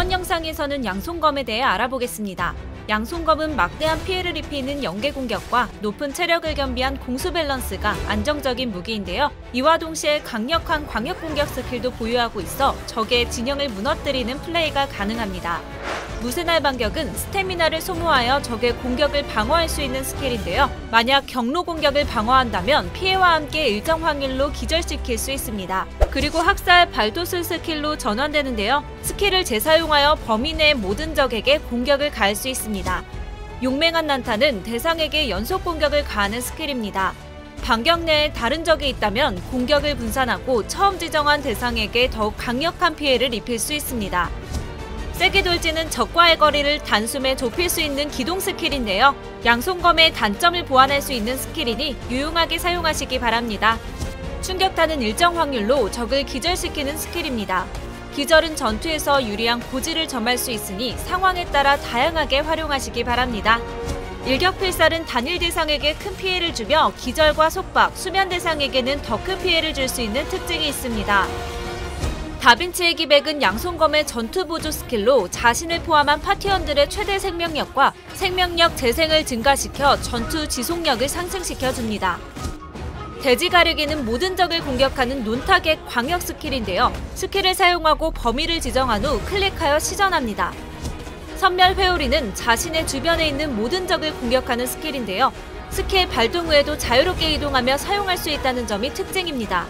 이번 영상에서는 양손검에 대해 알아보겠습니다. 양손검은 막대한 피해를 입히는 연계 공격과 높은 체력을 겸비한 공수 밸런스가 안정적인 무기인데요. 이와 동시에 강력한 광역 공격 스킬도 보유하고 있어 적의 진영을 무너뜨리는 플레이가 가능합니다. 무쇠날 반격은 스태미나를 소모하여 적의 공격을 방어할 수 있는 스킬인데요. 만약 경로 공격을 방어한다면 피해와 함께 일정 확률로 기절시킬 수 있습니다. 그리고 학살 발도술 스킬로 전환되는데요. 스킬을 재사용하여 범위 내 모든 적에게 공격을 가할 수 있습니다. 용맹한 난타는 대상에게 연속 공격을 가하는 스킬입니다. 반격 내에 다른 적이 있다면 공격을 분산하고 처음 지정한 대상에게 더욱 강력한 피해를 입힐 수 있습니다. 세게 돌지는 적과의 거리를 단숨에 좁힐 수 있는 기동 스킬인데요. 양손검의 단점을 보완할 수 있는 스킬이니 유용하게 사용하시기 바랍니다. 충격탄은 일정 확률로 적을 기절시키는 스킬입니다. 기절은 전투에서 유리한 고지를 점할 수 있으니 상황에 따라 다양하게 활용하시기 바랍니다. 일격필살은 단일 대상에게 큰 피해를 주며 기절과 속박, 수면 대상에게는 더 큰 피해를 줄 수 있는 특징이 있습니다. 다빈치의 기백은 양손검의 전투 보조 스킬로 자신을 포함한 파티원들의 최대 생명력과 생명력 재생을 증가시켜 전투 지속력을 상승시켜 줍니다. 대지 가르기는 모든 적을 공격하는 논타겟 광역 스킬인데요. 스킬을 사용하고 범위를 지정한 후 클릭하여 시전합니다. 선멸 회오리는 자신의 주변에 있는 모든 적을 공격하는 스킬인데요. 스킬 발동 후에도 자유롭게 이동하며 사용할 수 있다는 점이 특징입니다.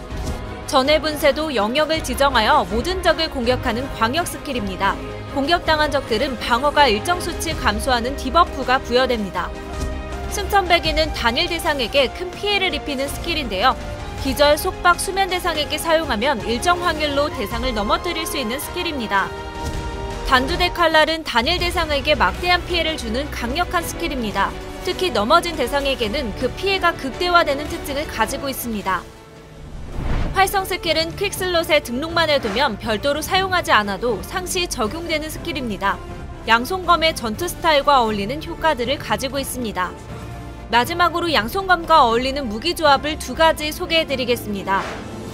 전해 분쇄도 영역을 지정하여 모든 적을 공격하는 광역 스킬입니다. 공격당한 적들은 방어가 일정 수치 감소하는 디버프가 부여됩니다. 승천배기는 단일 대상에게 큰 피해를 입히는 스킬인데요. 기절, 속박, 수면 대상에게 사용하면 일정 확률로 대상을 넘어뜨릴 수 있는 스킬입니다. 단두대 칼날은 단일 대상에게 막대한 피해를 주는 강력한 스킬입니다. 특히 넘어진 대상에게는 그 피해가 극대화되는 특징을 가지고 있습니다. 활성 스킬은 퀵슬롯에 등록만 해두면 별도로 사용하지 않아도 상시 적용되는 스킬입니다. 양손검의 전투 스타일과 어울리는 효과들을 가지고 있습니다. 마지막으로 양손검과 어울리는 무기 조합을 두 가지 소개해드리겠습니다.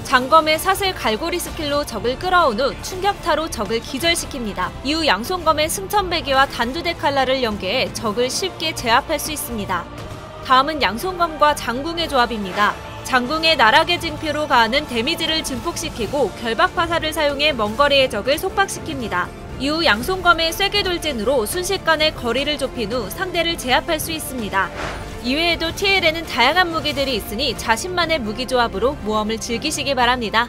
장검의 사슬 갈고리 스킬로 적을 끌어온 후 충격타로 적을 기절시킵니다. 이후 양손검의 승천배기와 단두대 칼날을 연계해 적을 쉽게 제압할 수 있습니다. 다음은 양손검과 장궁의 조합입니다. 장궁의 나락의 징표로 가하는 데미지를 증폭시키고 결박 화살을 사용해 먼 거리의 적을 속박시킵니다. 이후 양손검의 쐐기 돌진으로 순식간에 거리를 좁힌 후 상대를 제압할 수 있습니다. 이외에도 TL에는 다양한 무기들이 있으니 자신만의 무기 조합으로 모험을 즐기시기 바랍니다.